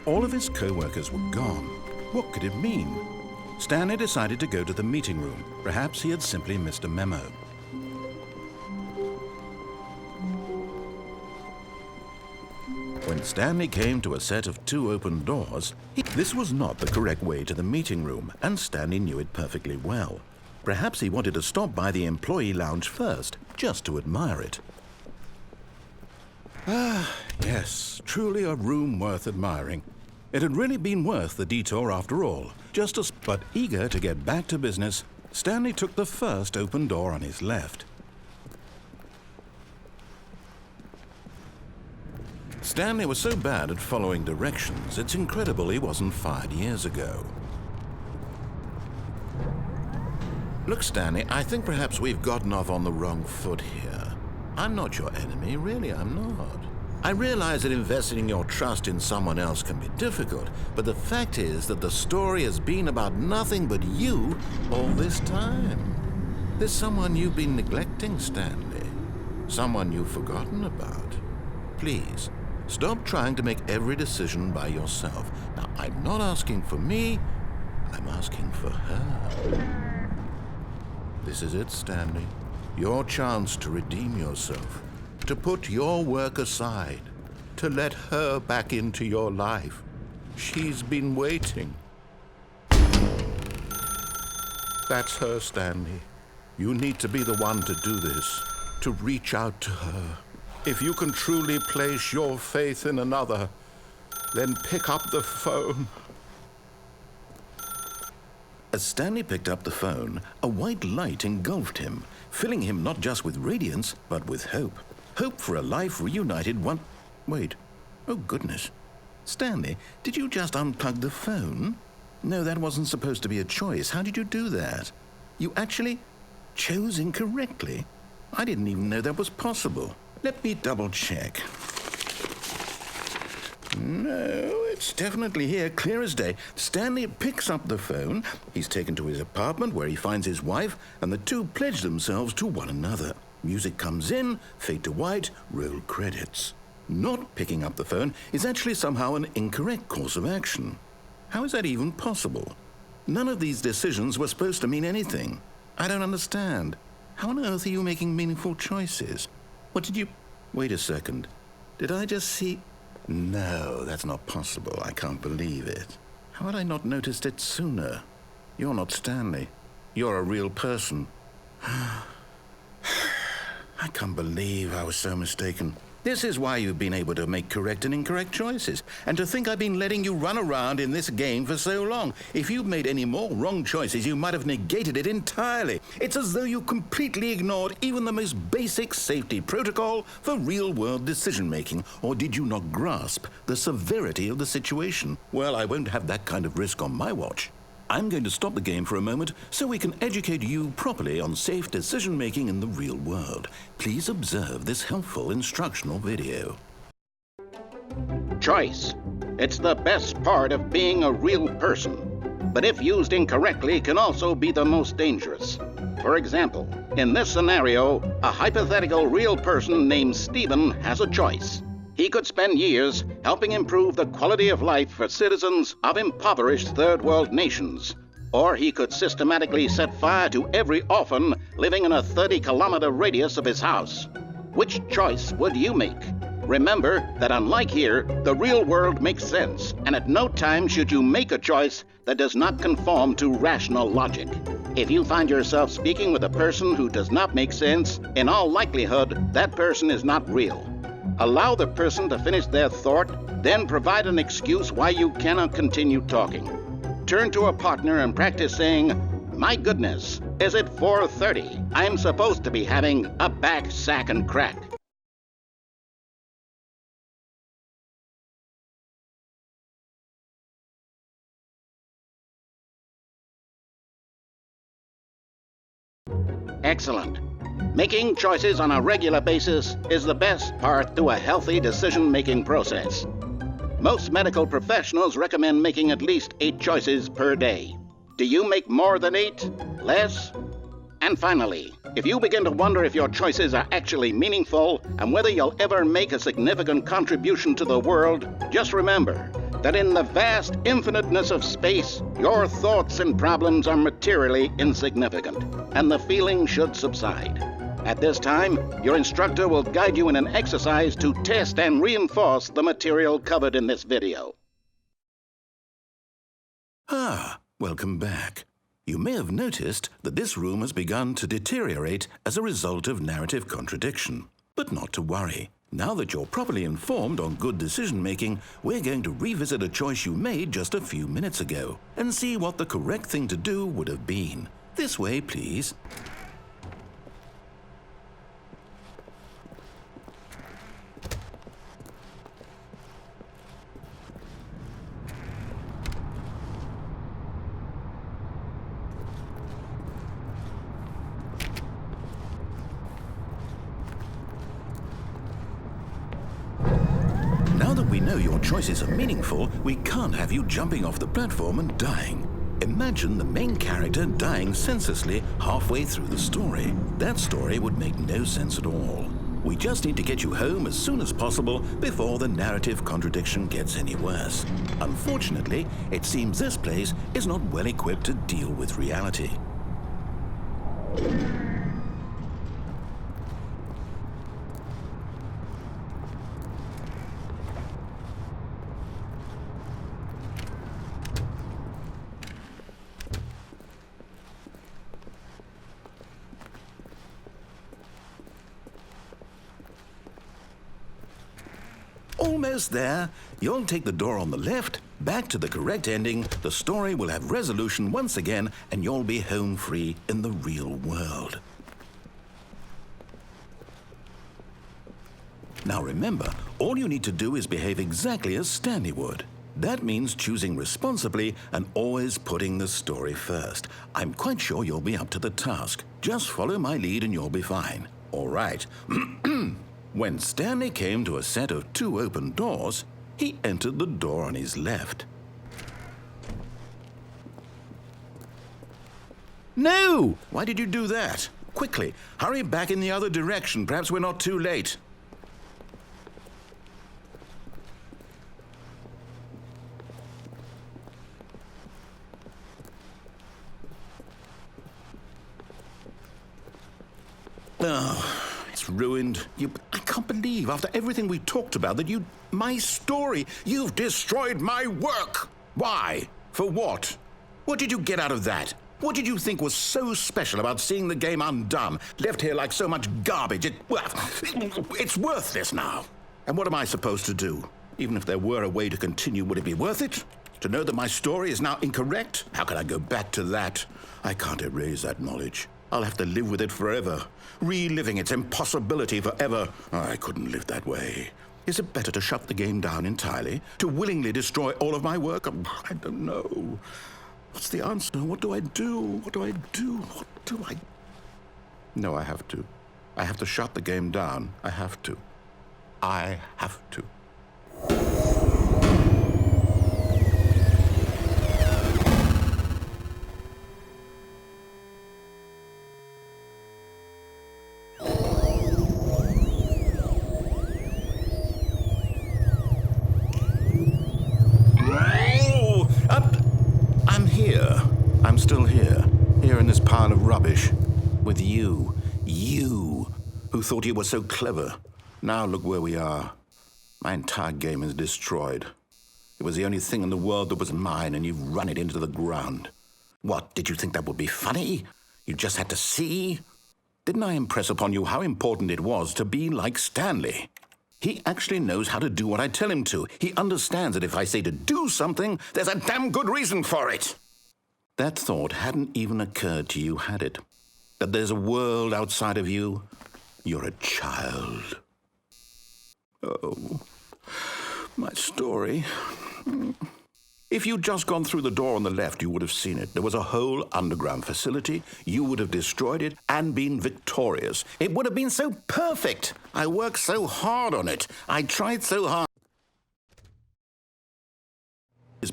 All of his co-workers were gone. What could it mean? Stanley decided to go to the meeting room. Perhaps he had simply missed a memo. When Stanley came to a set of 2 open doors, this was not the correct way to the meeting room, and Stanley knew it perfectly well. Perhaps he wanted to stop by the employee lounge first, just to admire it. Ah, yes, truly a room worth admiring. It had really been worth the detour after all. But eager to get back to business, Stanley took the first open door on his left. Stanley was so bad at following directions, it's incredible he wasn't fired years ago. Look, Stanley, I think perhaps we've gotten off on the wrong foot here. I'm not your enemy, really, I'm not. I realize that investing your trust in someone else can be difficult, but the fact is that the story has been about nothing but you all this time. There's someone you've been neglecting, Stanley. Someone you've forgotten about. Please, stop trying to make every decision by yourself. Now, I'm not asking for me, I'm asking for her. This is it, Stanley. Your chance to redeem yourself. To put your work aside, to let her back into your life. She's been waiting. That's her, Stanley. You need to be the one to do this, to reach out to her. If you can truly place your faith in another, then pick up the phone. As Stanley picked up the phone, a white light engulfed him, filling him not just with radiance, but with hope. Hope for a life reunited one... Wait. Oh, goodness. Stanley, did you just unplug the phone? No, that wasn't supposed to be a choice. How did you do that? You actually chose incorrectly? I didn't even know that was possible. Let me double-check. No, it's definitely here, clear as day. Stanley picks up the phone. He's taken to his apartment where he finds his wife, and the two pledge themselves to one another. Music comes in, fade to white, roll credits. Not picking up the phone is actually somehow an incorrect course of action. How is that even possible? None of these decisions were supposed to mean anything. I don't understand. How on earth are you making meaningful choices? What did you... Wait a second. Did I just see... No, that's not possible. I can't believe it. How had I not noticed it sooner? You're not Stanley. You're a real person. I can't believe I was so mistaken. This is why you've been able to make correct and incorrect choices. And to think I've been letting you run around in this game for so long. If you'd made any more wrong choices, you might have negated it entirely. It's as though you completely ignored even the most basic safety protocol for real-world decision-making. Or did you not grasp the severity of the situation? Well, I won't have that kind of risk on my watch. I'm going to stop the game for a moment so we can educate you properly on safe decision-making in the real world. Please observe this helpful instructional video. Choice. It's the best part of being a real person, but if used incorrectly can also be the most dangerous. For example, in this scenario, a hypothetical real person named Stephen has a choice. He could spend years helping improve the quality of life for citizens of impoverished third world nations. Or he could systematically set fire to every orphan living in a 30-kilometer radius of his house. Which choice would you make? Remember that unlike here, the real world makes sense, and at no time should you make a choice that does not conform to rational logic. If you find yourself speaking with a person who does not make sense, in all likelihood, that person is not real. Allow the person to finish their thought, then provide an excuse why you cannot continue talking. Turn to a partner and practice saying, "My goodness, is it 4:30? I'm supposed to be having a back, sack, and crack." Excellent. Making choices on a regular basis is the best path to a healthy decision-making process. Most medical professionals recommend making at least 8 choices per day. Do you make more than 8? Less? And finally, if you begin to wonder if your choices are actually meaningful and whether you'll ever make a significant contribution to the world, just remember that in the vast infiniteness of space, your thoughts and problems are materially insignificant, and the feeling should subside. At this time, your instructor will guide you in an exercise to test and reinforce the material covered in this video. Welcome back. You may have noticed that this room has begun to deteriorate as a result of narrative contradiction. But not to worry. Now that you're properly informed on good decision-making, we're going to revisit a choice you made just a few minutes ago and see what the correct thing to do would have been. This way, please. Now that we know your choices are meaningful, we can't have you jumping off the platform and dying. Imagine the main character dying senselessly halfway through the story. That story would make no sense at all. We just need to get you home as soon as possible before the narrative contradiction gets any worse. Unfortunately, it seems this place is not well equipped to deal with reality. Almost there. You'll take the door on the left, back to the correct ending, the story will have resolution once again, and you'll be home free in the real world. Now remember, all you need to do is behave exactly as Stanley would. That means choosing responsibly and always putting the story first. I'm quite sure you'll be up to the task. Just follow my lead and you'll be fine. All right. When Stanley came to a set of 2 open doors, he entered the door on his left. No! Why did you do that? Quickly, hurry back in the other direction. Perhaps we're not too late. Oh, it's ruined. I can't believe, after everything we talked about, that my story, you've destroyed my work. Why? For what? What did you get out of that? What did you think was so special about seeing the game undone, left here like so much garbage? It's worthless now. And what am I supposed to do? Even if there were a way to continue, would it be worth it? To know that my story is now incorrect? How can I go back to that? I can't erase that knowledge. I'll have to live with it forever, reliving its impossibility forever. I couldn't live that way. Is it better to shut the game down entirely? To willingly destroy all of my work? I don't know. What's the answer? What do I do? What do I do? What do I... No, I have to. I have to shut the game down. I have to. I have to. I'm still here in this pile of rubbish, with you who thought you were so clever. Now look where we are. My entire game is destroyed. It was the only thing in the world that was mine, and you've run it into the ground. What, did you think that would be funny? You just had to see? Didn't I impress upon you how important it was to be like Stanley? He actually knows how to do what I tell him to. He understands that if I say to do something, there's a damn good reason for it. That thought hadn't even occurred to you, had it? That there's a world outside of you? You're a child. Oh, my story. If you'd just gone through the door on the left, you would have seen it. There was a whole underground facility. You would have destroyed it and been victorious. It would have been so perfect. I worked so hard on it. I tried so hard.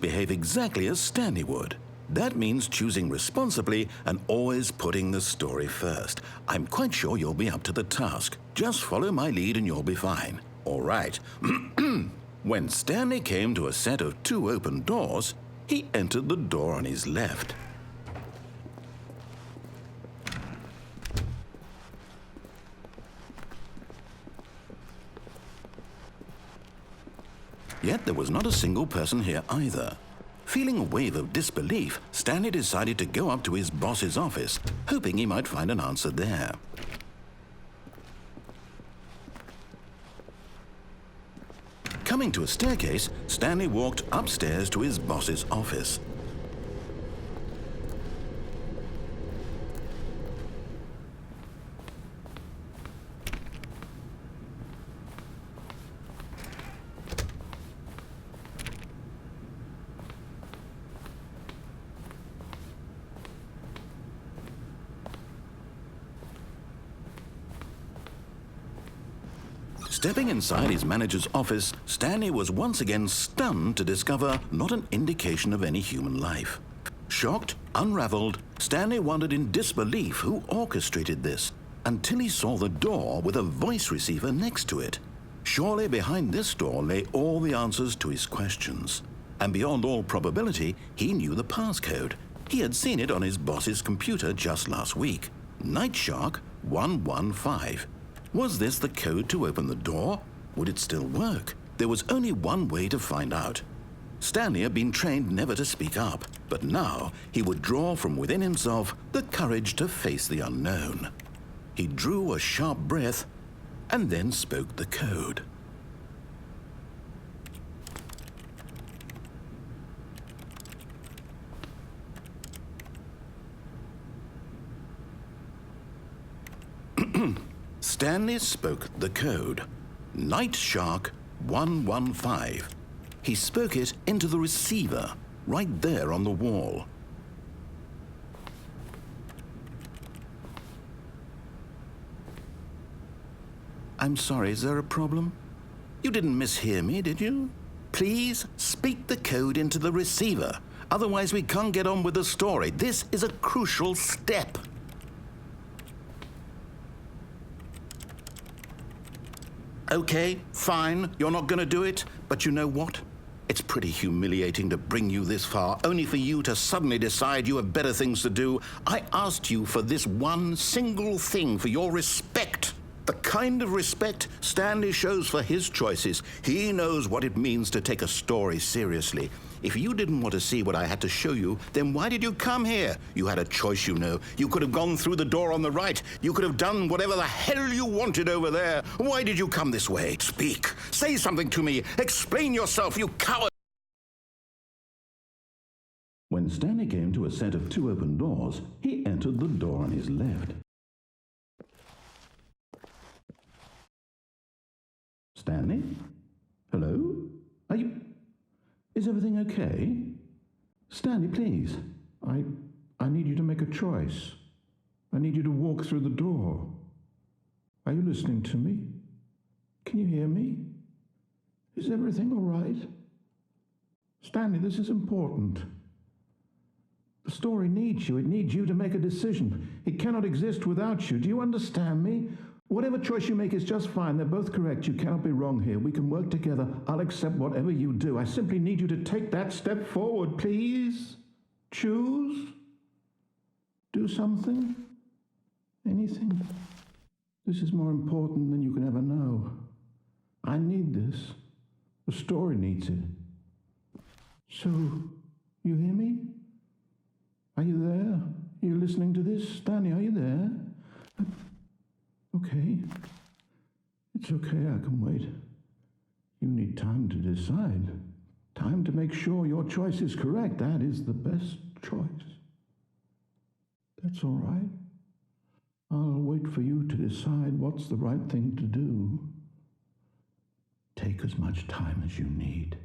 Behave exactly as Stanley would. That means choosing responsibly and always putting the story first. I'm quite sure you'll be up to the task. Just follow my lead and you'll be fine. All right. When Stanley came to a set of 2 open doors, he entered the door on his left. Yet there was not a single person here either. Feeling a wave of disbelief, Stanley decided to go up to his boss's office, hoping he might find an answer there. Coming to a staircase, Stanley walked upstairs to his boss's office. Stepping inside his manager's office, Stanley was once again stunned to discover not an indication of any human life. Shocked, unraveled, Stanley wondered in disbelief who orchestrated this, until he saw the door with a voice receiver next to it. Surely behind this door lay all the answers to his questions. And beyond all probability, he knew the passcode. He had seen it on his boss's computer just last week. Night Shark 115. Was this the code to open the door? Would it still work? There was only one way to find out. Stanley had been trained never to speak up, but now he would draw from within himself the courage to face the unknown. He drew a sharp breath and then spoke the code. Stanley spoke the code. Night Shark 115. He spoke it into the receiver, right there on the wall. I'm sorry, is there a problem? You didn't mishear me, did you? Please speak the code into the receiver. Otherwise, we can't get on with the story. This is a crucial step. Okay, fine, you're not going to do it, but you know what? It's pretty humiliating to bring you this far, only for you to suddenly decide you have better things to do. I asked you for this one single thing, for your respect. The kind of respect Stanley shows for his choices. He knows what it means to take a story seriously. If you didn't want to see what I had to show you, then why did you come here? You had a choice, you know. You could have gone through the door on the right. You could have done whatever the hell you wanted over there. Why did you come this way? Speak. Say something to me. Explain yourself, you coward. When Stanley came to a set of 2 open doors, he entered the door on his left. Stanley? Hello? Are you... Is everything okay? Stanley, please. I need you to make a choice. I need you to walk through the door. Are you listening to me? Can you hear me? Is everything all right? Stanley, this is important. The story needs you. It needs you to make a decision. It cannot exist without you. Do you understand me? Whatever choice you make is just fine. They're both correct. You cannot be wrong here. We can work together. I'll accept whatever you do. I simply need you to take that step forward, please. Choose. Do something. Anything. This is more important than you can ever know. I need this. The story needs it. So, you hear me? Are you there? Are you listening to this? Stanley, are you there? Okay. It's okay, I can wait. You need time to decide. Time to make sure your choice is correct. That is the best choice. That's all right. I'll wait for you to decide what's the right thing to do. Take as much time as you need.